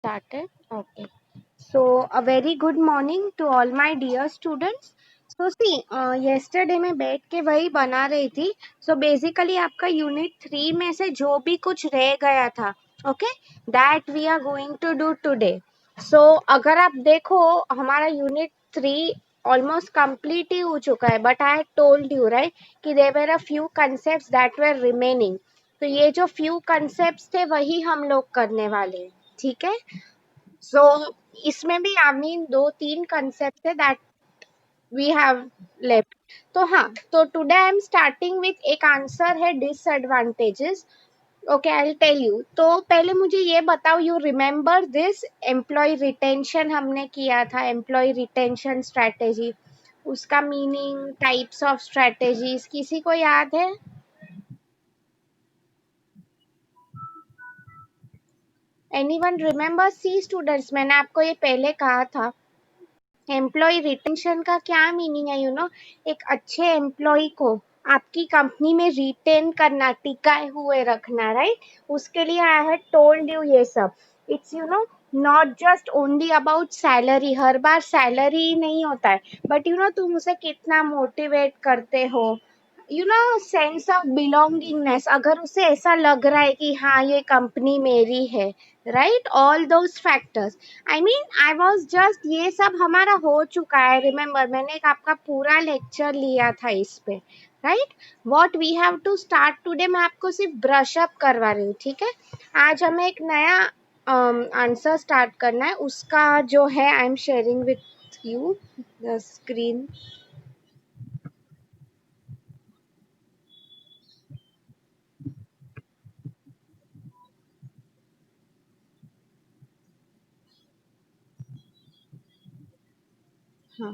Started. Okay. So, a very good morning to all my dear students. So, see, yesterday मैं बैठ के वही बना रही थी. So, basically आपका यूनिट 3 में से जो भी कुछ रह गया था, okay, that we are going to do today. So, अगर आप देखो हमारा यूनिट 3 ऑलमोस्ट कंप्लीट ही हो चुका है, but I told you right कि there were a few concepts that were remaining. तो ये जो फ्यू कंसेप्ट्स थे वही हम लोग करने वाले हैं, ठीक है. सो इसमें भी आई मीन दो तीन कंसेप्ट है दैट वी हैव लेफ्ट. तो हाँ, तो today I am starting with एक आंसर है disadvantages. Okay, I will tell you. तो पहले मुझे ये बताओ, you remember this employee retention हमने किया था, एम्प्लॉय रिटेंशन स्ट्रेटेजी, उसका मीनिंग, टाइप्स ऑफ स्ट्रेटेजीज, किसी को याद है? Anyone remember? सी स्टूडेंट्स, मैंने आपको ये पहले कहा था, एम्प्लॉय रिटेंशन का क्या मीनिंग है, एक अच्छे एम्प्लॉय को आपकी कंपनी में रिटेन करना, टिकाए हुए रखना, राइट. उसके लिए आई हैड टोल्ड यू ये सब. It's not just only about salary. हर बार सैलरी ही नहीं होता है, बट तुम उसे कितना मोटिवेट करते हो, सेंस ऑफ बिलोंगिंगनेस. अगर उसे ऐसा लग रहा है कि हाँ ये कंपनी मेरी है, right, all those factors. I mean I was just, ये सब हमारा हो चुका है. रिमेम्बर, मैंने एक आपका पूरा लेक्चर लिया था इस पे, right. What we have to start today, मैं आपको सिर्फ ब्रश अप करवा रही हूँ, ठीक है. आज हमें एक नया आंसर स्टार्ट करना है. उसका जो है I am sharing with you the screen. हाँ,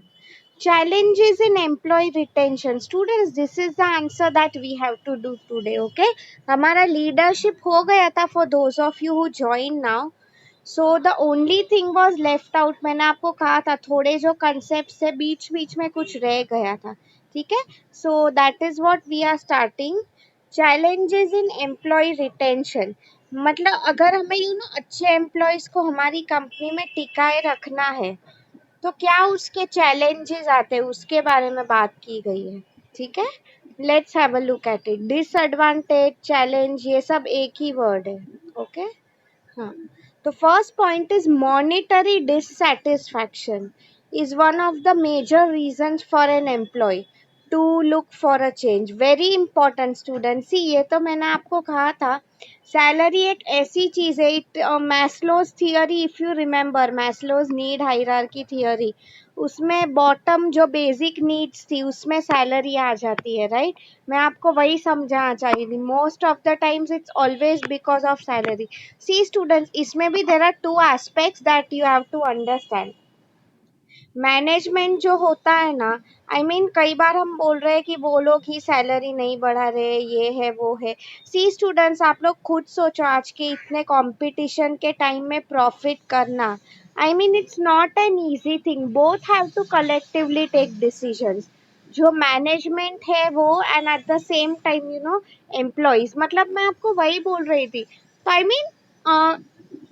challenges in employee retention. Students, this is the answer that we have to do today. Okay, हमारा leadership हो गया था for those of you who join now. So the only thing was left out. मैंने आपको कहा था थोड़े जो concepts है बीच बीच में कुछ रह गया था, ठीक है. So that is what we are starting. Challenges in employee retention. मतलब अगर हमें अच्छे एम्प्लॉयज को हमारी कंपनी में टिकाए रखना है, तो क्या उसके चैलेंजेस आते हैं, उसके बारे में बात की गई है, ठीक है. Let's have a look at it. Disadvantage, challenge, ये सब एक ही वर्ड है, ओके. हाँ, तो first point is monetary dissatisfaction is one of the major reasons for an employee to look for a change. Very important student. See, ये तो मैंने आपको कहा था, सैलरी एक ऐसी चीज है. It Maslow's theory, if you remember Maslow's need hierarchy theory, उसमें बॉटम जो बेसिक नीड्स थी उसमें सैलरी आ जाती है, राइट. मैं आपको वही समझाना चाहिए थी. Most of the times it's always because of salary. See students, इसमें भी there are two aspects that you have to understand. Management जो होता है ना, आई मीन कई बार हम बोल रहे हैं कि वो लोग ही सैलरी नहीं बढ़ा रहे, ये है वो है. सी स्टूडेंट्स, आप लोग खुद सोचो, आज के इतने कंपटीशन के टाइम में प्रॉफिट करना, I mean it's not an easy thing. Both have to collectively take decisions. जो मैनेजमेंट है वो, and at the same time employees. मतलब मैं आपको वही बोल रही थी. तो I mean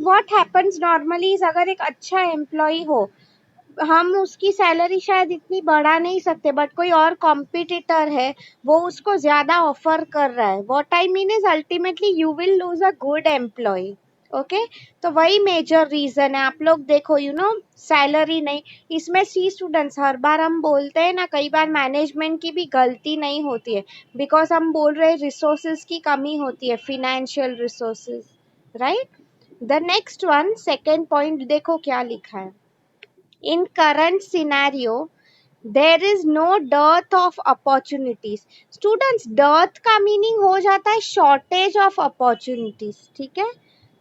what happens normally is, अगर एक अच्छा एम्प्लॉय हो, हम उसकी सैलरी शायद इतनी बढ़ा नहीं सकते, बट कोई और कॉम्पिटिटर है, वो उसको ज्यादा ऑफर कर रहा है. What I mean is ultimately you will lose a good employee, okay. तो वही मेजर रीजन है. आप लोग देखो, सैलरी नहीं. इसमें सी स्टूडेंट्स, हर बार हम बोलते हैं ना, कई बार मैनेजमेंट की भी गलती नहीं होती है, बिकॉज हम बोल रहे हैं रिसोर्सेज की कमी होती है, financial resources, right. The next one, second point, देखो क्या लिखा है. In current scenario, there is no dearth of opportunities. Students, dearth का meaning हो जाता है shortage of opportunities, ठीक है.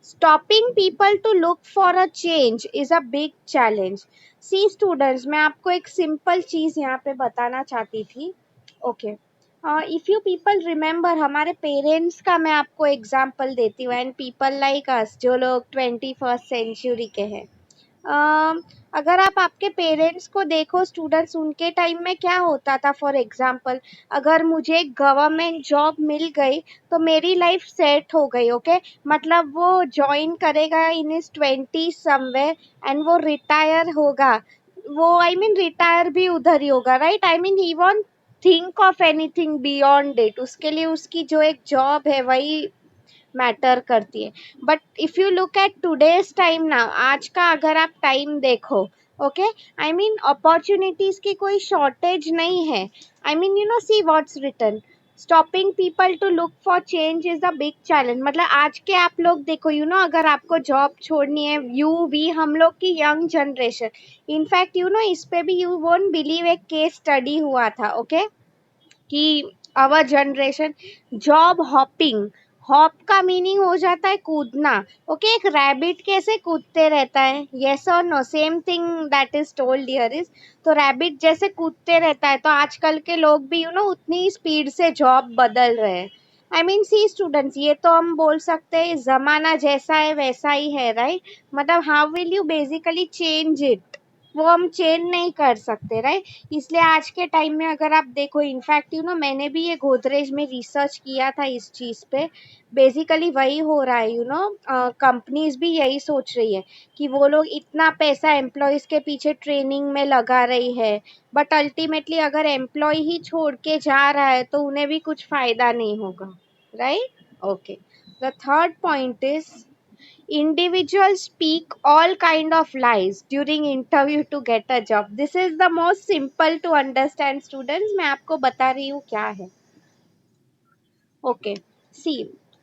Stopping people to look for a change is a big challenge. See students, मैं आपको एक simple चीज यहाँ पे बताना चाहती थी. Okay. If you people remember, हमारे पेरेंट्स का मैं आपको एग्जाम्पल देती हूँ, एंड पीपल लाइक अस जो लोग 21st सेंचुरी के हैं, अम, अगर आप आपके पेरेंट्स को देखो, स्टूडेंट्स उनके टाइम में क्या होता था, फॉर एग्जांपल अगर मुझे गवर्नमेंट जॉब मिल गई तो मेरी लाइफ सेट हो गई, ओके। मतलब वो ज्वाइन करेगा इन इज 20 समवेयर एंड वो रिटायर होगा, वो आई मीन रिटायर भी उधर ही होगा, right. I mean he want think of anything beyond it, उसके लिए उसकी जो एक जॉब है वही मैटर करती है। But if you look at today's time ना, आज का अगर आप टाइम देखो, ओके, आई मीन अपॉर्चुनिटीज की कोई शॉर्टेज नहीं है। I mean you know see what's written, stopping people to look for change is a big challenge. मतलब आज के आप लोग देखो, यू नो अगर आपको जॉब छोड़नी है, यू भी हम लोग की young generation, infact you know इस पे भी यू वोंट बिलीव एक केस स्टडी हुआ था, ओके, कि our generation job hopping, hop का मीनिंग हो जाता है कूदना, ओके। एक रैबिट कैसे कूदते रहता है, यस और no, same thing that is told here is, तो रैबिट जैसे कूदते रहता है, तो आजकल के लोग भी यू नो उतनी स्पीड से जॉब बदल रहे हैं। आई मीन सी स्टूडेंट्स, ये तो हम बोल सकते हैं जमाना जैसा है वैसा ही है, राइट। मतलब how will you basically change it, वो हम चेंज नहीं कर सकते, राइट। इसलिए आज के टाइम में अगर आप देखो, इनफैक्ट यू नो मैंने भी ये गोदरेज में रिसर्च किया था इस चीज़ पे, बेसिकली वही हो रहा है, यू नो कंपनीज भी यही सोच रही है कि वो लोग इतना पैसा एम्प्लॉयज के पीछे ट्रेनिंग में लगा रही है, बट अल्टीमेटली अगर एम्प्लॉय ही छोड़ के जा रहा है तो उन्हें भी कुछ फायदा नहीं होगा, right. Okay, the third point is individuals speak all kind of lies during interview to get a job. This is the most simple to understand students, मैं आपको बता रही हूँ क्या है, ओके। सी,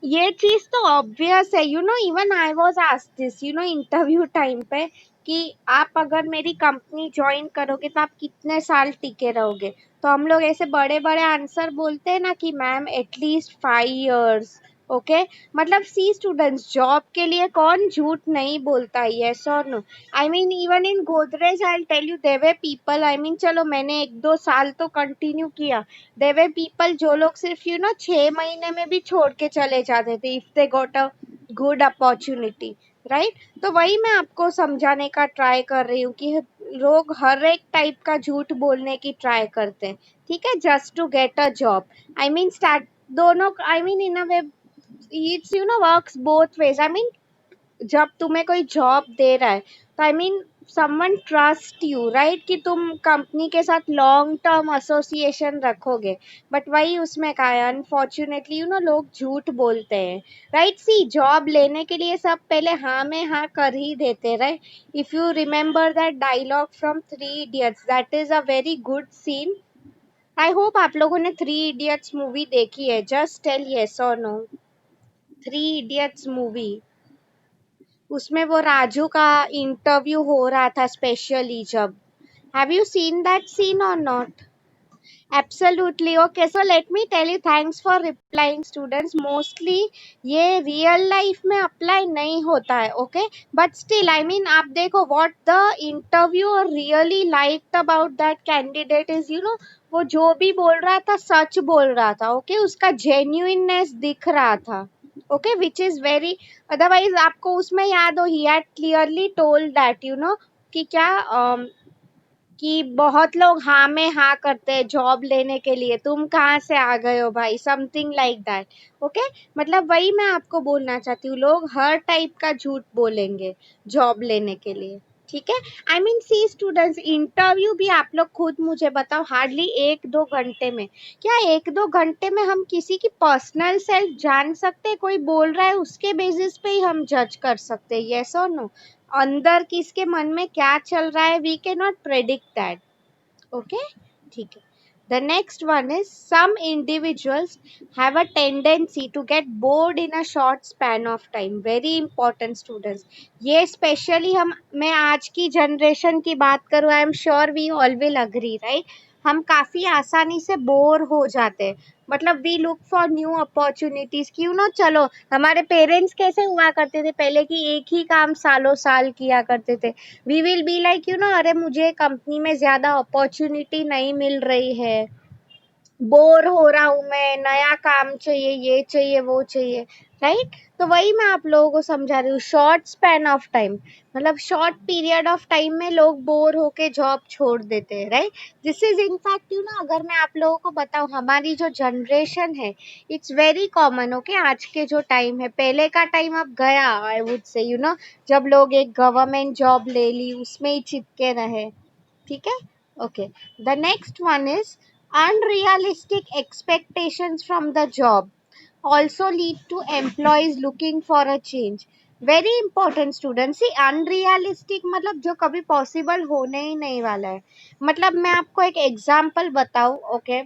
ये चीज तो ऑब्वियस है, you no even I was asked this, you know interview time पे, कि आप अगर मेरी कंपनी ज्वाइन करोगे तो आप कितने साल टिके रहोगे, तो हम लोग ऐसे बड़े बड़े आंसर बोलते हैं ना कि मैम एटलीस्ट 5 years, ओके। मतलब सी स्टूडेंट्स, जॉब के लिए कौन झूठ नहीं बोलता, यस और no. I mean even in Godrej I tell you the way people, I mean चलो मैंने 1-2 साल तो कंटिन्यू किया, देयर वर पीपल जो लोग सिर्फ यू नो 6 महीने में भी छोड़ के चले जाते थे if they got a good opportunity, right. तो वही मैं आपको समझाने का ट्राई कर रही हूँ कि लोग हर एक टाइप का झूठ बोलने की ट्राई करते हैं, ठीक है, just to get a job. I mean start दोनों, I mean in a way it's you know works both ways. I mean जब तुम्हें कोई जॉब दे रहा है तो I mean someone trust you, right, कि तुम कंपनी के साथ लॉन्ग टर्म एसोसिएशन रखोगे। बट वही उसमें का है, अनफॉर्चुनेटली यू नो लोग झूठ बोलते हैं, राइट। सी, जॉब लेने के लिए सब पहले हाँ में हाँ कर ही देते, right. If you remember that dialogue from 3 Idiots, that is a very good scene. I hope आप लोगों ने 3 Idiots मूवी देखी है, जस्ट टेल यस और नो। 3 Idiots मूवी, उसमें वो राजू का इंटरव्यू हो रहा था स्पेशली जब, have you seen that scene और not? Absolutely, okay, so let me tell you, thanks for replying students, mostly ये रियल लाइफ में अप्लाई नहीं होता है, okay. But still I mean आप देखो what the interview really liked about that candidate is, you know वो जो भी बोल रहा था सच बोल रहा था, ओके, उसका जेन्युइननेस दिख रहा था, okay, which is very, otherwise आपको उसमें याद हो he had clearly told that you know कि क्या कि बहुत लोग हाँ में हाँ करते हैं जॉब लेने के लिए, तुम कहाँ से आ गए हो भाई, समथिंग लाइक दैट, ओके। मतलब वही मैं आपको बोलना चाहती हूँ, लोग हर टाइप का झूठ बोलेंगे जॉब लेने के लिए, ठीक है। I mean see students, interview भी आप लोग खुद मुझे बताओ, हार्डली 1-2 घंटे में, क्या 1-2 घंटे में हम किसी की पर्सनल सेल्फ जान सकते हैं? कोई बोल रहा है उसके बेसिस पे ही हम जज कर सकते हैं, यस और नो। अंदर किसके मन में क्या चल रहा है, we can not predict that, okay, ठीक है। The next one is some individuals have a tendency to get bored in a short span of time. Very important students. ये स्पेशली हम, मैं आज की जनरेशन की बात करूँ, I am sure we all will agree, right. हम काफ़ी आसानी से बोर हो जाते हैं, मतलब we look for new opportunities, क्यों ना, चलो हमारे पेरेंट्स कैसे हुआ करते थे पहले कि एक ही काम सालों साल किया करते थे, we will be like you know अरे मुझे कंपनी में ज़्यादा अपॉर्चुनिटी नहीं मिल रही है, बोर हो रहा हूँ मैं, नया काम चाहिए, ये चाहिए, वो चाहिए, राइट? तो वही मैं आप लोगों को समझा रही हूँ, शॉर्ट स्पैन ऑफ टाइम, मतलब शॉर्ट पीरियड ऑफ टाइम में लोग बोर होके जॉब छोड़ देते हैं, right? This is in fact you no, अगर मैं आप लोगों को बताऊँ, हमारी जो जनरेशन है, इट्स वेरी कॉमन, ओके? आज के जो टाइम है, पहले का टाइम अब गया, आई वुड से, यू नो, जब लोग एक गवर्नमेंट जॉब ले ली, उसमें ही चिपके रहे, ठीक है? Okay, the next one is unrealistic expectations from the job also lead to employees looking for a change. Very important students, see unrealistic मतलब जो कभी possible होने ही नहीं वाला है। मतलब मैं आपको एक एग्जांपल बताऊं, ओके?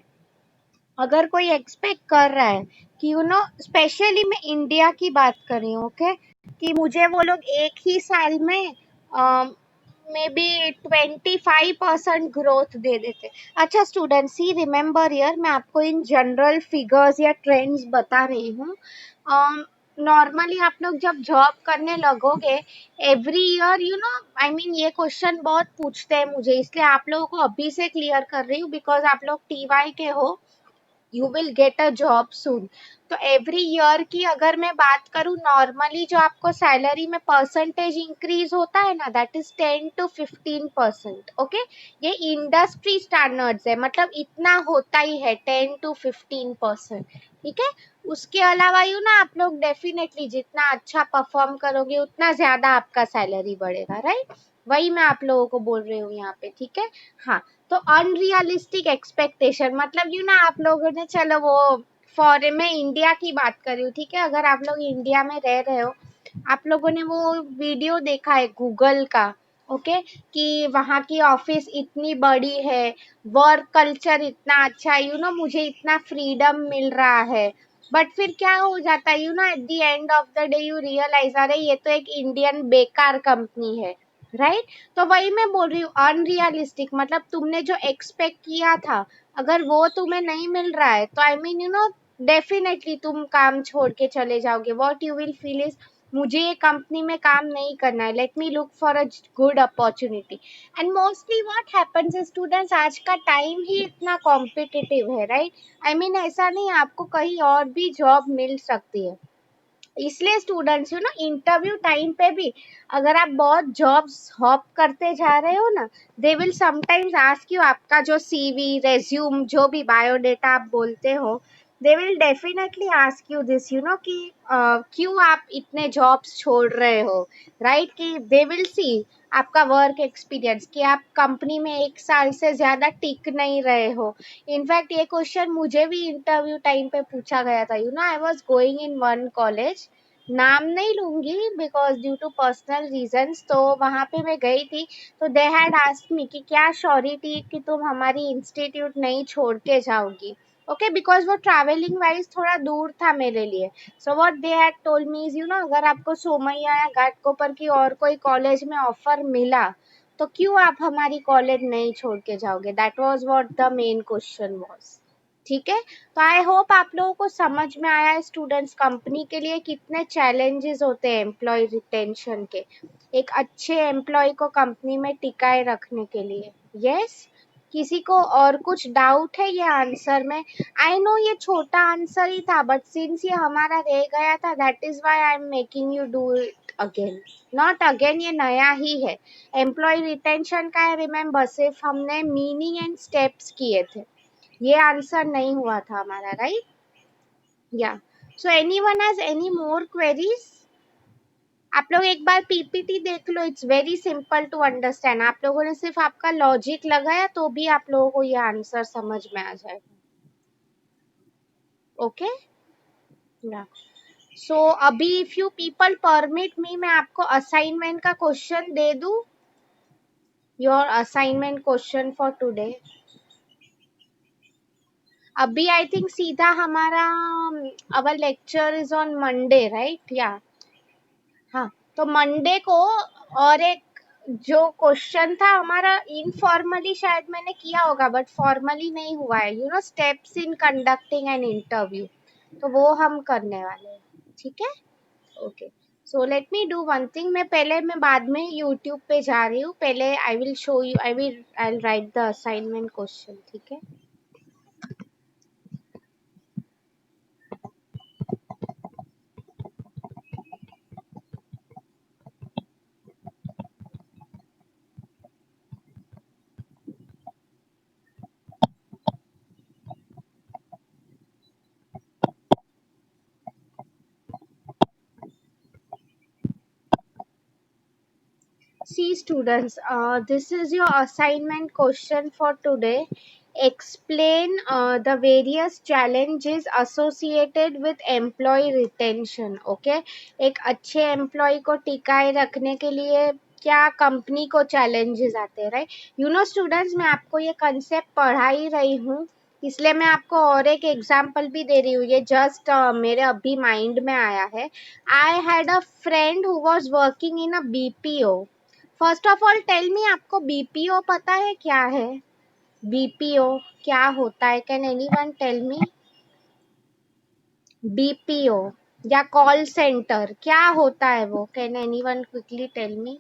अगर कोई एक्सपेक्ट कर रहा है कि यू नो, स्पेशली मैं इंडिया की बात कर रही हूँ, ओके, कि मुझे वो लोग एक ही साल में मे बी 25% ग्रोथ दे देते। अच्छा स्टूडेंट, सी रिमेंबर ईयर, मैं आपको इन जनरल फिगर्स या ट्रेंड्स बता रही हूँ। नॉर्मली आप लोग जब जॉब करने लगोगे, every year you know, I mean ये क्वेश्चन बहुत पूछते हैं मुझे, इसलिए आप लोगों को अभी से क्लियर कर रही हूँ, बिकॉज आप लोग टीवाई के हो, you will get a job soon. तो एवरी ईयर की अगर मैं बात करूँ, नॉर्मली जो आपको सैलरी में परसेंटेज इंक्रीज होता है ना, दैट इज 10 to 15%, ओके? ये इंडस्ट्री स्टैंडर्ड्स है, मतलब इतना होता ही है, 10 to 15%, ठीक है? उसके अलावा यू ना, आप लोग डेफिनेटली जितना अच्छा परफॉर्म करोगे, उतना ज्यादा आपका सैलरी बढ़ेगा, राइट? वही मैं आप लोगों को बोल रही हूँ यहाँ पे, ठीक है? हाँ, तो अनरियलिस्टिक एक्सपेक्टेशन मतलब यू ना, आप लोगों ने, चलो वो फॉरेन में, इंडिया की बात कर रही हूँ, ठीक है? अगर आप लोग इंडिया में रह रहे हो, आप लोगों ने वो वीडियो देखा है गूगल का, ओके, कि वहाँ की ऑफिस इतनी बड़ी है, वर्क कल्चर इतना अच्छा है, यू नो, मुझे इतना फ्रीडम मिल रहा है, बट फिर क्या हो जाता है, you know, at the end of the day you realize, अरे ये तो एक इंडियन बेकार कंपनी है, राइट? तो वही मैं बोल रही हूँ, अनरियलिस्टिक मतलब तुमने जो एक्सपेक्ट किया था, अगर वो तुम्हें नहीं मिल रहा है, तो I mean you no, definitely तुम काम छोड़ के चले जाओगे। What you will feel is, मुझे ये कंपनी में काम नहीं करना है, let me look for a good opportunity. And mostly what happens is students, आज का टाइम ही इतना कॉम्पिटिटिव है, राइट? आई मीन ऐसा नहीं, आपको कहीं और भी जॉब मिल सकती है, इसलिए students you know, interview time पे भी अगर आप बहुत जॉब्स हॉप करते जा रहे हो ना, they will sometimes ask you, आपका जो सीवी, रेज्यूम, जो भी बायोडेटा आप बोलते हो, they will definitely ask you this, you know, कि क्यों आप इतने जॉब्स छोड़ रहे हो, राइट? कि दे विल सी आपका वर्क एक्सपीरियंस, कि आप कंपनी में एक साल से ज्यादा टिक नहीं रहे हो। इनफैक्ट ये क्वेश्चन मुझे भी इंटरव्यू टाइम पे पूछा गया था, you know, I was going in one college, नाम नहीं लूंगी because due to personal reasons, तो वहां पे मैं गई थी, तो दे हैड आस्क्ड मी कि क्या श्योरिटी कि तुम हमारी इंस्टीट्यूट नहीं छोड़ के जाओगी, ओके? बिकॉज वो ट्रैवलिंग वाइज थोड़ा दूर था मेरे लिए। सो what they had told me is, you no, अगर आपको सोमैया या घाटकोपर की और कोई कॉलेज में ऑफर मिला, तो क्यों आप हमारी कॉलेज नहीं छोड़ के जाओगे? That was what the main question was, ठीक है? तो आई होप आप लोगों को समझ में आया है स्टूडेंट्स, कंपनी के लिए कितने चैलेंजेस होते हैं एम्प्लॉय रिटेंशन के, एक अच्छे एम्प्लॉय को कंपनी में टिकाए रखने के लिए। यस, किसी को और कुछ डाउट है ये आंसर में? आई नो ये छोटा आंसर ही था, बट सिंस ये हमारा रह गया था, that is why I am making you do it again. Not again, ये नया ही है। एम्प्लॉय रिटेंशन का है, रिमेम्बर, सिर्फ हमने मीनिंग एंड स्टेप्स किए थे, ये आंसर नहीं हुआ था हमारा, right? Yeah, so anyone has any more queries? आप लोग एक बार पीपीटी देख लो, it's very simple to understand. आप लोगों ने सिर्फ आपका लॉजिक लगाया तो भी आप लोगों को ये आंसर समझ में आ जाएगा, ओके? या, सो अभी if you people permit me, मैं आपको असाइनमेंट का क्वेश्चन दे दूं, your assignment question for today. अभी आई थिंक सीधा हमारा, our lecture is on Monday, right? या, हाँ, तो मंडे को, और एक जो क्वेश्चन था हमारा, इनफॉर्मली शायद मैंने किया होगा, बट फॉर्मली नहीं हुआ है, you no, steps in conducting an interview, तो वो हम करने वाले हैं, ठीक है? Okay, so let me do one thing, मैं बाद में यूट्यूब पे जा रही हूँ, पहले आई will show you, I will write the assignment question, ठीक है? See, students, this is your assignment question for today. Explain the various challenges associated with employee retention. Okay, एक अच्छे एम्प्लॉय को टिकाए रखने के लिए क्या कंपनी को challenges आते हैं, राइट? यू नो स्टूडेंट्स, मैं आपको ये कंसेप्ट पढ़ा ही रही हूँ, इसलिए मैं आपको और एक एग्जाम्पल भी दे रही हूँ. ये जस्ट मेरे अभी माइंड में आया है. I had a friend who was working in a BPO. First of all tell me, आपको बीपीओ पता है क्या है? बीपीओ क्या होता है? Can anyone tell me? BPO या कॉल सेंटर क्या होता है वो? Can anyone quickly tell me?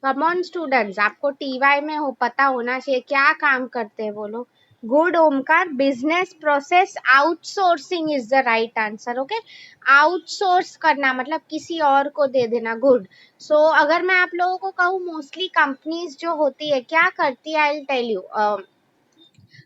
Come on students, आपको टीवाई में हो पता होना चाहिए क्या काम करते हैं वो लोग. Good Omkar, business process outsourcing is the right answer. Okay, outsource करना मतलब किसी और को दे देना. गुड. सो अगर मैं आप लोगों को कहूँ, मोस्टली कंपनीज जो होती है क्या करती है, आई विल टेल यू.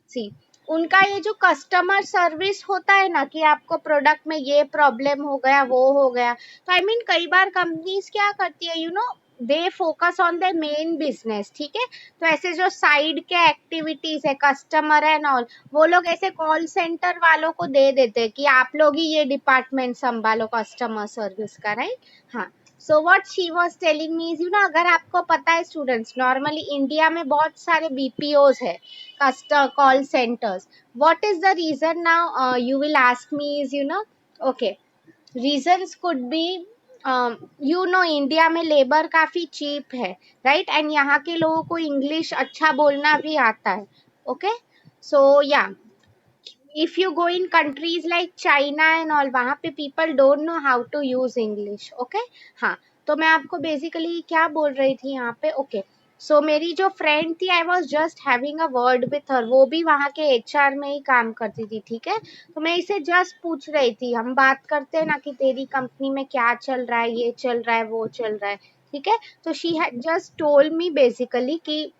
सी, उनका ये जो कस्टमर सर्विस होता है ना, कि आपको प्रोडक्ट में ये प्रॉब्लम हो गया, वो हो गया, तो आई मीन कई बार कंपनीज क्या करती है, you no, they focus on the main business. ठीक है, तो ऐसे जो साइड के एक्टिविटीज है, कस्टमर एंड ऑल, वो लोग ऐसे कॉल सेंटर वालों को दे देते हैं कि आप लोग ही ये डिपार्टमेंट संभालो कस्टमर सर्विस का, राइट? हाँ. So what she was telling me is, you no, अगर आपको पता है स्टूडेंट्स, नॉर्मली इंडिया में बहुत सारे बीपीओज है, customer call centers. What is the reason now? You will ask me is, you know, okay, reasons could be, you know, India में labour काफी चीप है, राइट? एंड यहाँ के लोगों को इंग्लिश अच्छा बोलना भी आता है. ओके, सो या, if you go in countries like China and all, वहाँ पे people don't know how to use English. Okay, हाँ. तो मैं आपको बेसिकली क्या बोल रही थी यहाँ पे. ओके, सो मेरी जो फ्रेंड थी, I was just having a word with her. वो भी वहाँ के एचआर में ही काम करती थी. ठीक है, तो मैं इसे जस्ट पूछ रही थी, हम बात करते हैं ना कि तेरी कंपनी में क्या चल रहा है, ये चल रहा है, वो चल रहा है. ठीक है, तो she had just told me basically कि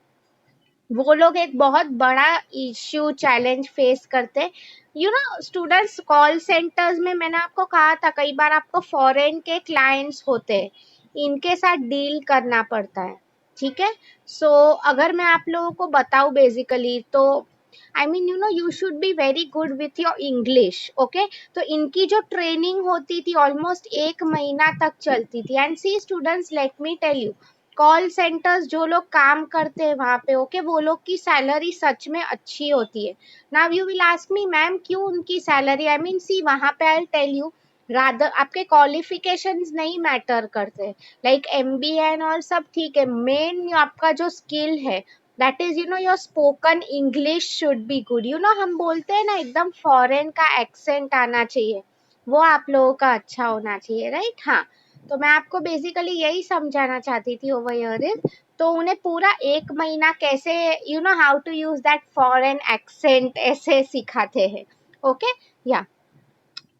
वो लोग एक बहुत बड़ा इश्यू चैलेंज फेस करते. You know students, call centres में मैंने आपको कहा था कई बार आपको फॉरेन के क्लाइंट्स होते हैं, इनके साथ डील करना पड़ता है. ठीक है, सो अगर मैं आप लोगों को बताऊं बेसिकली, तो I mean, you no, you should be very good with your English. Okay, तो इनकी जो ट्रेनिंग होती थी ऑलमोस्ट 1 महीना तक चलती थी. And see students, let me tell you, call centres जो लोग काम करते हैं वहां पे, ओके, वो लोग की सैलरी सच में अच्छी होती है. Now you will ask me, ma'am क्यों उनकी सैलरी, आई मीन सी, वहां पे आई टेल यू, रादर आपके क्वालिफिकेशंस नहीं मैटर करते, लाइक एमबीए एंड ऑल सब ठीक है, मेन आपका जो स्किल है, that is, you no, your spoken English should be good. You know, हम बोलते हैं ना, एकदम फॉरेन का एक्सेंट आना चाहिए, वो आप लोगों का अच्छा होना चाहिए, राइट? हाँ. तो मैं आपको बेसिकली यही समझाना चाहती थी ओवर हियर इज, तो उन्हें पूरा 1 महीना कैसे, you know, how to use that foreign accent ऐसे सिखाते हैं. ओके, या,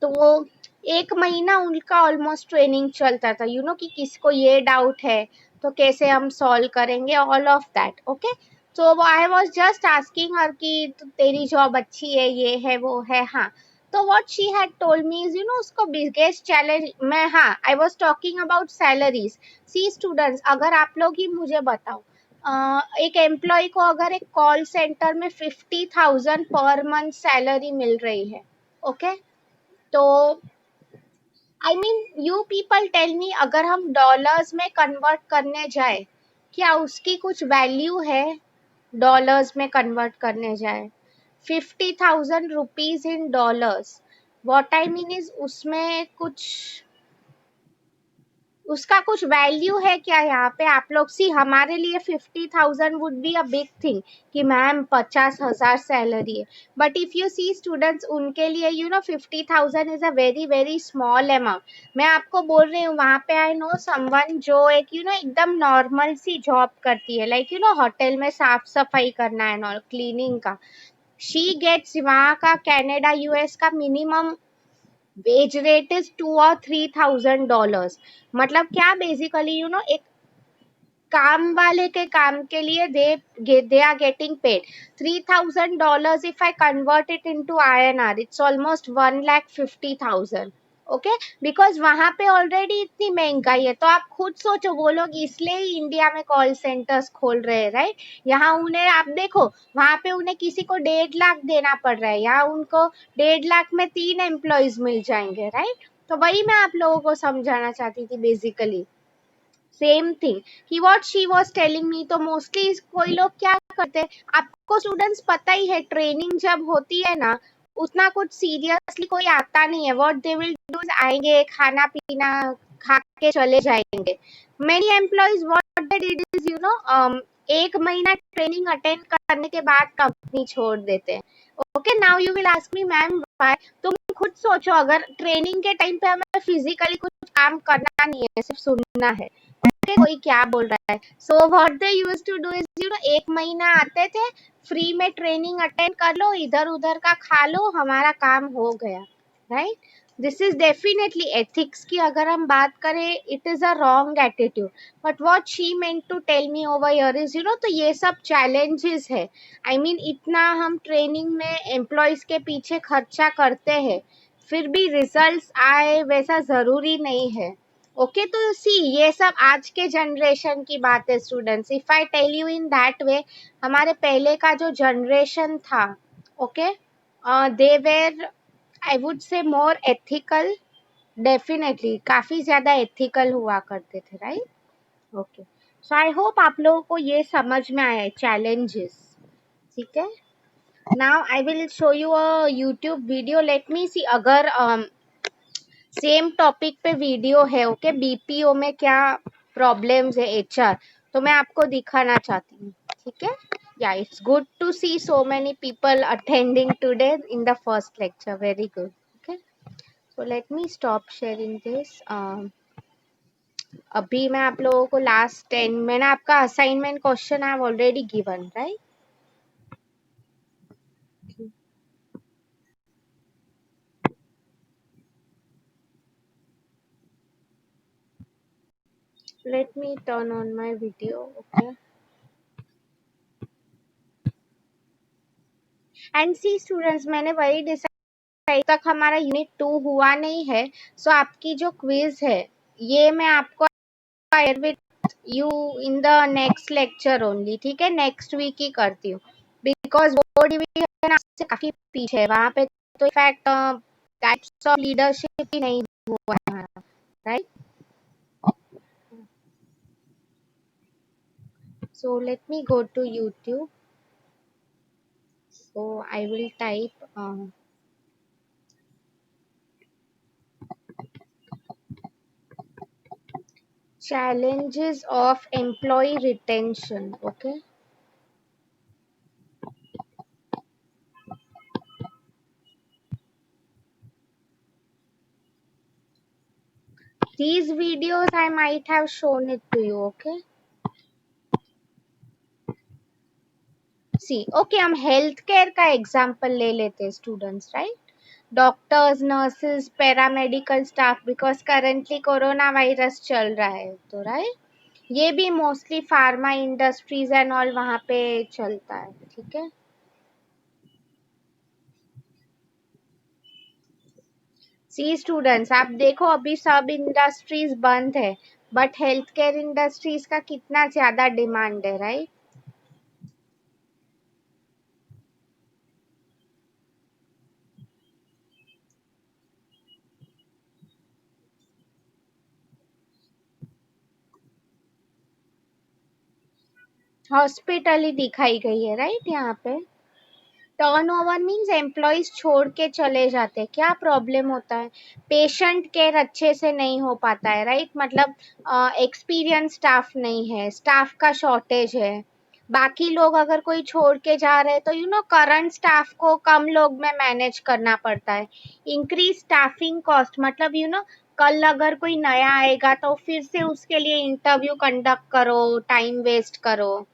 तो वो 1 महीना उनका ऑलमोस्ट ट्रेनिंग चलता था, यू नो, कि किसको ये डाउट है तो कैसे हम सॉल्व करेंगे, ऑल ऑफ दैट. ओके, तो आई वॉज जस्ट आस्किंग हर कि तेरी जॉब अच्छी है, ये है, वो है. हाँ, तो what she had told me is, you know, उसको बिगेस्ट चैलेंज मैं, हाँ, I was talking about salaries. See students, अगर आप लोग ही मुझे बताओ, एक एम्प्लॉय को अगर एक कॉल सेंटर में 50,000 पर मंथ सैलरी मिल रही है, ओके, तो I mean, you people tell me, अगर हम डॉलर्स में कन्वर्ट करने जाए, क्या उसकी कुछ वैल्यू है? डॉलर्स में कन्वर्ट करने जाए 50,000 rupees in dollars, what I mean is, उसमें कुछ, उसका कुछ वैल्यू है क्या यहाँ पे? आप लोग सी, हमारे लिए 50,000 would be a big thing कि मैम 50,000 सैलरी है, but if you see students, उनके लिए, you know, 50,000 is a very very small amount. मैं आपको बोल रही हूँ, वहाँ पे आई नो समवन जो एक, यू नो, एकदम नॉर्मल सी जॉब करती है, लाइक, यू नो, होटल में साफ सफाई करना है और क्लीनिंग का. शी गेट्स वहाँ का, कनाडा यूएस का minimum wage rate is $2 or $3,000. मतलब क्या, बेसिकली, यू नो, एक काम वाले के काम के लिए they are getting paid $3,000. If I convert it into INR, it's almost 1,50,000. Okay, because वहां पे ऑलरेडी इतनी महंगाई है, तो आप खुद सोचो, वो लोग इसलिए ही इंडिया में कॉल सेंटर्स खोल रहे हैं, राइट। यहाँ उन्हें आप देखो, वहां पे उन्हें किसी को 1.5 लाख देना पड़ रहा है, यहाँ उनको 1.5 लाख में 3 एम्प्लॉयज मिल जाएंगे, राइट। तो वही मैं आप लोगों को समझाना चाहती थी बेसिकली, सेम थिंग कि what she was telling me. तो मोस्टली कोई लोग क्या करते हैं, आपको स्टूडेंट्स पता ही है, ट्रेनिंग जब होती है ना, उतना कुछ सीरियसली कोई आता नहीं है। व्हाट दे विल डू, आएंगे, खाना पीना खा के चले जाएंगे। Many employees what they did is, you know, 1 महीना ट्रेनिंग अटेंड करने के बाद कंपनी छोड़ देते हैं। Okay, now you will ask me ma'am why. तुम खुद सोचो, अगर ट्रेनिंग के टाइम पे हमें फिजिकली कुछ काम करना नहीं है, सिर्फ सुनना है, कोई क्या बोल रहा है। So what they used to do is, you know, 1 महीना आते थे, फ्री में ट्रेनिंग अटेंड कर लो, इधर उधर का खा लो, हमारा काम हो गया, right. This is definitely ethics की अगर हम बात करें, it is a wrong attitude. But what she meant to tell me over here is, you know, तो ये सब चैलेंजेस है। आई मीन इतना हम ट्रेनिंग में एम्प्लॉयज के पीछे खर्चा करते हैं, फिर भी रिजल्ट्स आए वैसा जरूरी नहीं है। ओके, तो सी, ये सब आज के जनरेशन की बात है students. If I tell you in that way, हमारे पहले का जो जनरेशन था, okay, they were, I would say, more ethical. Definitely काफी ज्यादा एथिकल हुआ करते थे, राइट। ओके, सो आई होप आप लोगों को ये समझ में आया है चैलेंजेस, ठीक है। Now I will show you a YouTube video, let me see, अगर सेम टॉपिक पे वीडियो है, ओके, बीपीओ में क्या प्रॉब्लम्स है, एचआर, तो मैं आपको दिखाना चाहती हूँ, ठीक है। Yeah it's good to see so many people attending today in the first lecture, very good. Okay, so let me stop sharing this. अभी मैं आप लोगों को लास्ट 10, मैंने आपका assignment question I have already given, right. Let me turn on my video, okay. And see students, मैंने वही decide तक हमारा यूनिट 2 हुआ नहीं है, सो आपकी जो क्विज है, ये मैं आपको share with you in the next lecture only, ठीक है, नेक्स्ट वीक ही करती हूँ, बिकॉज वो डिवीजन आपसे काफी पीछे है, वहां पे तो इनफैक्ट टाइप्स ऑफ लीडरशिप ही नहीं हुआ है हमारा, right. So let me go to YouTube, so I will type challenges of employee retention, okay. These videos I might have shown it to you, okay. See, okay, हम health care का example ले लेते हैं students, right. Doctors, nurses, paramedical staff, because currently corona virus चल रहा है, तो right, ये भी mostly pharma industries and all वहाँ पे चलता है, ठीक है। सी स्टूडेंट्स, आप देखो, अभी सब इंडस्ट्रीज बंद है, बट हेल्थ केयर इंडस्ट्रीज का कितना ज्यादा डिमांड है, राइट। हॉस्पिटल ही दिखाई गई है, राइट। यहाँ पे टर्नओवर मींस एम्प्लॉयज छोड़ के चले जाते हैं, क्या प्रॉब्लम होता है, पेशेंट केयर अच्छे से नहीं हो पाता है, राइट। मतलब एक्सपीरियंस स्टाफ नहीं है, स्टाफ का शॉर्टेज है, बाकी लोग अगर कोई छोड़ के जा रहे हैं तो यू नो करंट स्टाफ को कम लोग में मैनेज करना पड़ता है। इंक्रीज स्टाफिंग कॉस्ट, मतलब यू नो कल अगर कोई नया आएगा तो फिर से उसके लिए इंटरव्यू कंडक्ट करो, टाइम वेस्ट करो।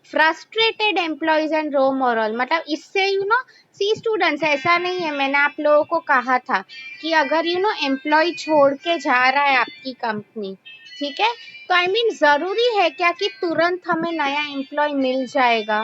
Frustrated employees and low morale, मतलब इससे यू नो, सी स्टूडेंट्स, ऐसा नहीं है, मैंने आप लोगों को कहा था कि अगर यू नो एम्प्लॉय छोड़ के जा रहा है आपकी कंपनी, ठीक है, तो आई मीन जरूरी है क्या कि तुरंत हमें नया एम्प्लॉय मिल जाएगा।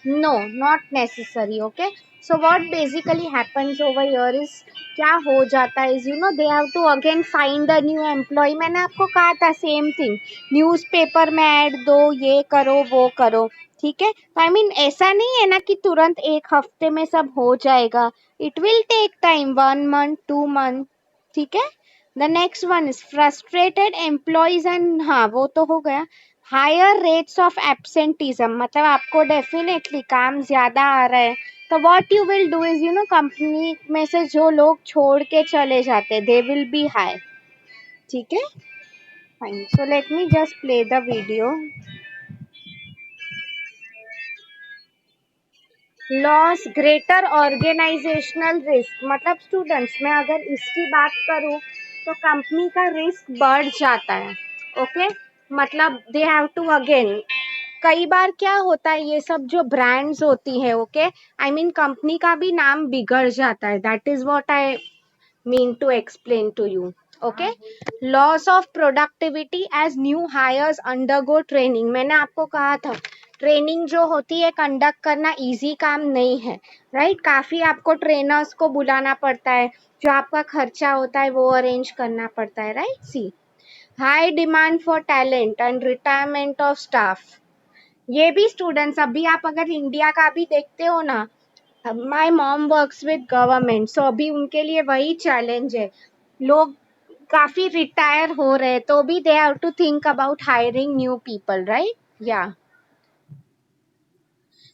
No, not necessary. Okay. So what basically happens over here is क्या हो जाता है is they have to again find a new employee. मैंने आपको कहा था same thing. न्यूज़पेपर में ऐड दो, ये करो वो करो, ठीक है. तो आई मीन ऐसा नहीं है ना कि तुरंत एक हफ्ते में सब हो जाएगा. It will take time, 1 month 2 month, ठीक है. The next one is frustrated employees and, हाँ वो तो हो गया. हायर रेट्स ऑफ एब्सेंटिज्म, मतलब आपको डेफिनेटली काम ज्यादा आ रहा है, तो what you will do is company में से जो लोग छोड़ के चले जाते, दे विल बी हाई, ठीक है. Fine, so let me just play the video. Loss, greater organizational risk, मतलब स्टूडेंट्स मैं अगर इसकी बात करूं तो कंपनी का रिस्क बढ़ जाता है. ओके, मतलब दे हैव टू अगेन, कई बार क्या होता है, ये सब जो ब्रांड्स होती है, ओके, आई मीन कंपनी का भी नाम बिगड़ जाता है. That is what I mean to explain to you. Okay, loss of productivity as new hires undergo training. मैंने आपको कहा था ट्रेनिंग जो होती है कंडक्ट करना इजी काम नहीं है, राइट. काफी आपको ट्रेनर्स को बुलाना पड़ता है, जो आपका खर्चा होता है वो अरेंज करना पड़ता है, right. See, high demand for talent and retirement of staff. ये भी स्टूडेंट्स, अभी आप अगर इंडिया का भी देखते हो ना, my mom works with government, सो अभी उनके लिए वही चैलेंज है. लोग काफी रिटायर हो रहे हैं, तो भी they have to think about hiring new people, right. या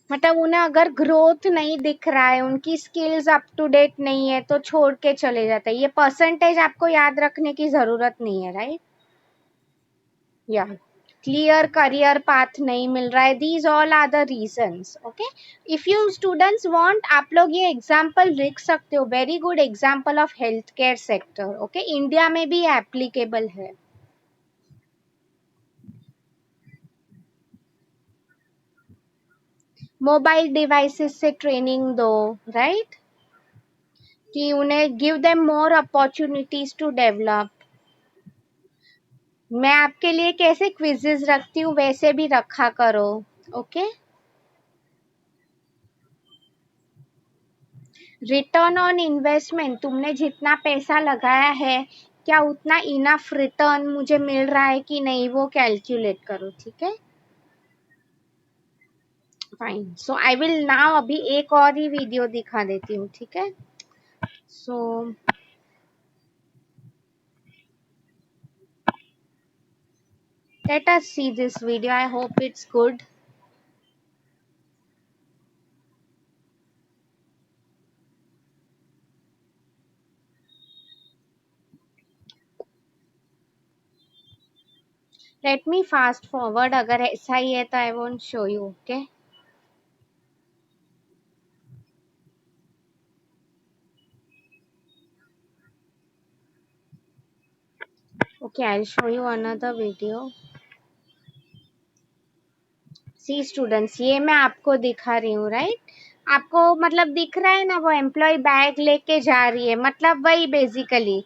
मतलब उन्हें अगर ग्रोथ नहीं दिख रहा है, उनकी स्किल्स अप टू डेट नहीं है, तो छोड़ के चले जाते हैं. ये परसेंटेज आपको याद रखने की जरूरत नहीं है, राइट. या क्लियर करियर पाथ नहीं मिल रहा है, these all are the reasons. Okay, if you students want, आप लोग ये एग्जांपल लिख सकते हो, very good example of health care sector. Okay, India में भी एप्लीकेबल है. मोबाइल डिवाइसेस से ट्रेनिंग दो, राइट, कि उन्हें give them more opportunities to develop. मैं आपके लिए कैसे क्विजेस रखती हूँ वैसे भी रखा करो. ओके, रिटर्न ऑन इन्वेस्टमेंट, तुमने जितना पैसा लगाया है क्या उतना इनफ रिटर्न मुझे मिल रहा है कि नहीं, वो कैलकुलेट करो, ठीक है. Fine, so I will now अभी एक और ही वीडियो दिखा देती हूँ, ठीक है. सो let us see this video. I hope it's good. Let me fast forward. अगर ऐसा ही है तो I won't show you. Okay. Okay, I'll show you another video. See students, ये मैं आपको दिखा रही हूँ, राइट. आपको मतलब दिख रहा है ना, वो एम्प्लॉय बैग लेके जा रही है, मतलब वही बेसिकली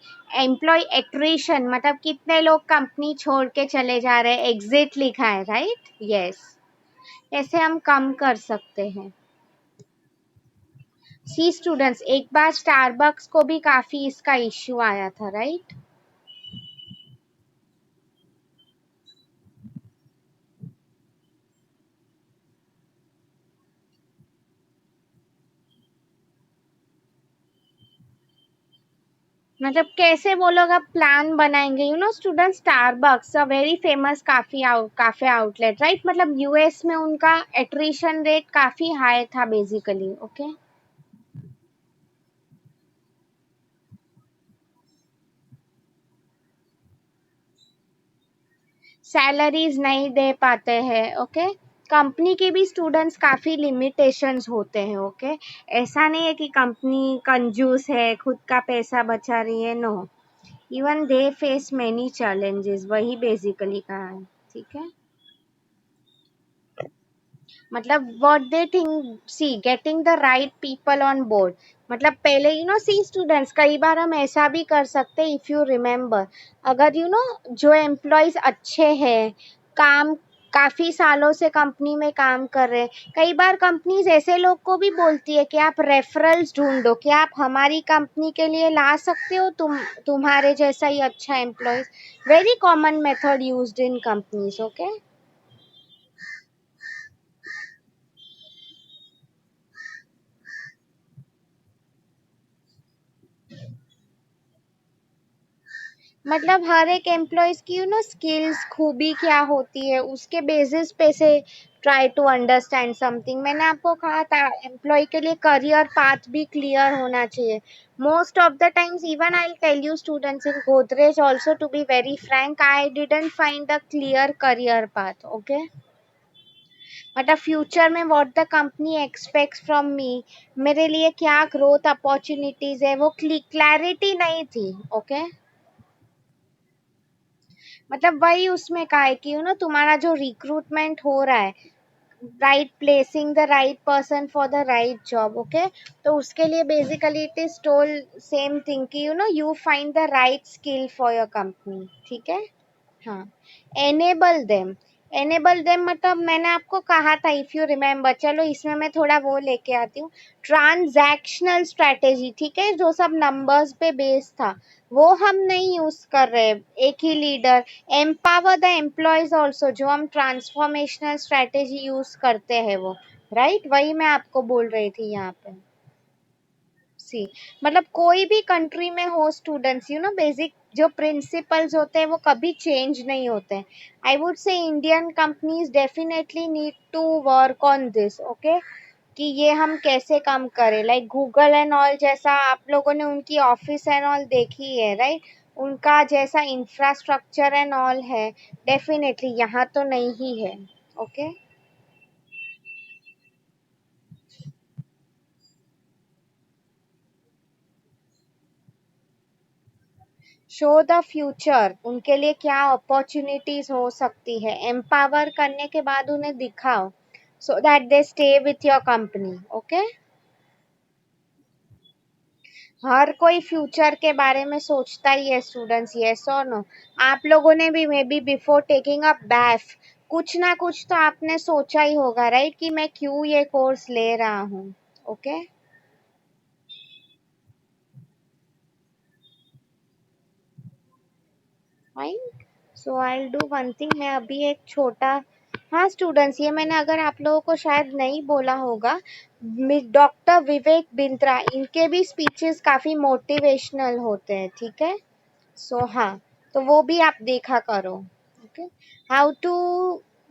एम्प्लॉय एट्रिशन, मतलब कितने लोग कंपनी छोड़ के चले जा रहे हैं, एग्जिट लिखा है, राइट. यस, ऐसे हम कम कर सकते हैं. सी स्टूडेंट्स, एक बार स्टारबक्स को भी काफी इसका इश्यू आया था, राइट. मतलब कैसे वो लोग अब प्लान बनाएंगे, student. Starbucks a very famous cafe outlet, right. मतलब यूएस में उनका एट्रिशन रेट काफी हाई था बेसिकली. ओके, सैलरीज नहीं दे पाते हैं. ओके, कंपनी के भी स्टूडेंट्स काफी लिमिटेशंस होते हैं. ओके, ऐसा नहीं है कि कंपनी कंजूस है, खुद का पैसा बचा रही है, no. Even they face many challenges, वही बेसिकली कहा है, ठीक है. मतलब what they think, see getting the right people on board, मतलब पहले सी स्टूडेंट्स, कई बार हम ऐसा भी कर सकते हैं, इफ यू रिमेम्बर, अगर जो एम्प्लॉयज अच्छे हैं, काम काफी सालों से कंपनी में काम कर रहे हैं। कई बार कंपनीज ऐसे लोग को भी बोलती है कि आप रेफरल्स ढूंढो, कि आप हमारी कंपनी के लिए ला सकते हो तुम्हारे जैसा ही अच्छा employ. Very common method used in companies. Okay. मतलब हर एक एम्प्लॉयज की स्किल्स खूबी क्या होती है उसके बेसिस पे से ट्राई टू अंडरस्टैंड समथिंग। मैंने आपको कहा था एम्प्लॉय के लिए करियर पाथ भी क्लियर होना चाहिए। Most of the times even I tell you students in Godrej also, to be very frank, I didn't find a clear career path. Okay. मतलब फ्यूचर में what the company expects from me, मेरे लिए क्या growth opportunities है, वो clarity नहीं थी। Okay. मतलब वही उसमें कहा है कि तुम्हारा जो रिक्रूटमेंट हो रहा है, right placing the right person for the right job. Okay. तो उसके लिए basically it is told same thing कि you find the right skill for your company. ठीक है। हाँ। एनेबल देम मतलब मैंने आपको कहा था, इफ यू रिमेम्बर, चलो इसमें मैं थोड़ा वो लेके आती हूँ। ट्रांजैक्शनल स्ट्रेटेजी, ठीक है, जो सब नंबर्स पे बेस्ड था, वो हम नहीं यूज कर रहे। एक ही leader. Empower the employees also, जो हम ट्रांसफॉर्मेशनल स्ट्रेटेजी यूज करते हैं वो, राइट, वही मैं आपको बोल रही थी यहाँ पे। सी, मतलब कोई भी कंट्री में हो स्टूडेंट्स, बेसिक जो प्रिंसिपल्स होते हैं वो कभी चेंज नहीं होते हैं। I would say Indian companies definitely need to work on this. Okay. कि ये हम कैसे कम करें, लाइक गूगल एंड ऑल जैसा, आप लोगों ने उनकी ऑफिस एंड ऑल देखी है, राइट, उनका जैसा इंफ्रास्ट्रक्चर एंड ऑल है, डेफिनेटली यहाँ तो नहीं ही है। ओके। शो द फ्यूचर, उनके लिए क्या अपॉर्चुनिटीज हो सकती है, एम्पावर करने के बाद उन्हें दिखाओ, so that they stay with your company. Okay. हर कोई फ्यूचर के बारे में सोचता ही है स्टूडेंट्स, यस और नो। आप लोगों ने भी may be before taking a BAIF कुछ ना कुछ तो आपने सोचा ही होगा, राइट, कि मैं क्यों ये कोर्स ले रहा हूँ। Okay. Fine. So I do one thing, मैं अभी एक छोटा, हाँ स्टूडेंट्स, ये मैंने अगर आप लोगों को शायद नहीं बोला होगा, डॉक्टर विवेक बिंद्रा, इनके भी स्पीचेस काफी मोटिवेशनल होते हैं। ठीक है। सो हाँ, तो वो भी आप देखा करो। Okay. How to,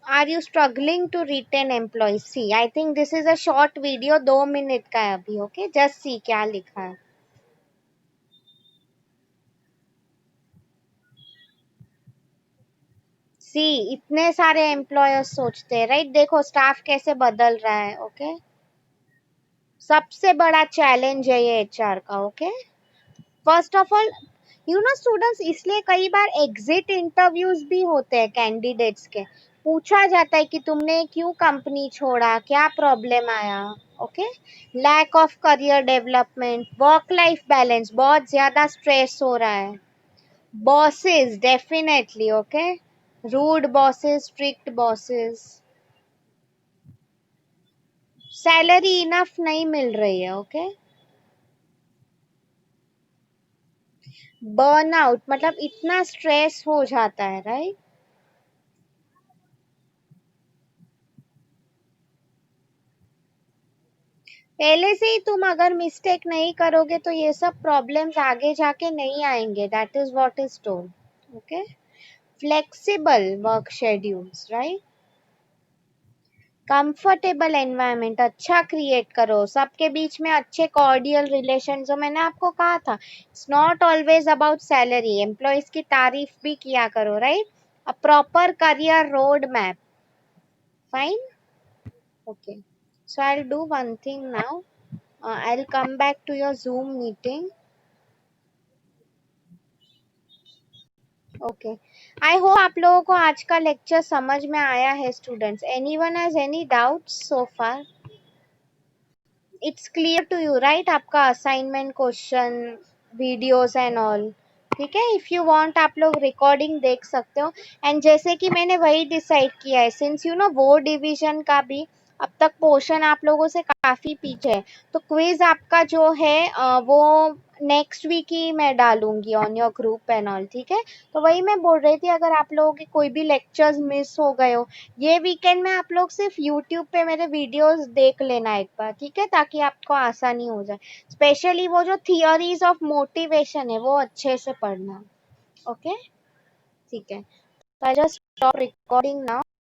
are you struggling to retain employees, see I think this is a short video, 2 minute का है अभी। ओके, जस्ट सी क्या लिखा है। सी, इतने सारे एम्प्लॉयर्स सोचते हैं, राइट, देखो स्टाफ कैसे बदल रहा है। ओके। सबसे बड़ा चैलेंज है ये एचआर का। Okay. First of all, students, इसलिए कई बार एग्जिट इंटरव्यूज भी होते हैं कैंडिडेट्स के। पूछा जाता है कि तुमने क्यों कंपनी छोड़ा, क्या प्रॉब्लम आया। Okay. Lack of career development, work life balance, बहुत ज्यादा स्ट्रेस हो रहा है। Bosses, definitely. Okay. Rude bosses, strict bosses, salary enough नहीं मिल रही है। ओके। बर्नआउट, मतलब इतना स्ट्रेस हो जाता है, राइट। पहले से ही तुम अगर मिस्टेक नहीं करोगे तो ये सब प्रॉब्लम्स आगे जाके नहीं आएंगे, that is what is told. Okay. Flexible work schedules, right. Comfortable environment अच्छा क्रिएट करो, सबके बीच में अच्छे कॉर्डियल रिलेशन, जो मैंने आपको कहा था, it's not always about salary, employees की तारीफ भी किया करो, right. A proper career road map. Fine. Okay. So I'll do one thing now. I'll come back to your Zoom meeting. Okay. I hope आप लोगों को आज का लेक्चर समझ में आया है students. Anyone has any doubts so far? It's clear to you, right? आपका assignment question, videos and all ठीक है। इफ यू वांट आप लोग रिकॉर्डिंग देख सकते हो। एंड जैसे कि मैंने वही डिसाइड किया है, सिंस यू नो वो डिवीजन का भी अब तक पोर्शन आप लोगों से काफी पीछे है, तो क्विज आपका जो है वो नेक्स्ट वीक ही मैं डालूंगी on your group and all, ठीक है। तो वही मैं बोल रही थी, अगर आप लोगों के कोई भी लेक्चर्स मिस हो गए हो, ये वीकेंड में आप लोग सिर्फ यूट्यूब पे मेरे वीडियोस देख लेना एक बार, ठीक है, ताकि आपको आसानी हो जाए। स्पेशली वो जो थियरीज ऑफ मोटिवेशन है वो अच्छे से पढ़ना। ओके, ठीक है। तो I just stop recording now.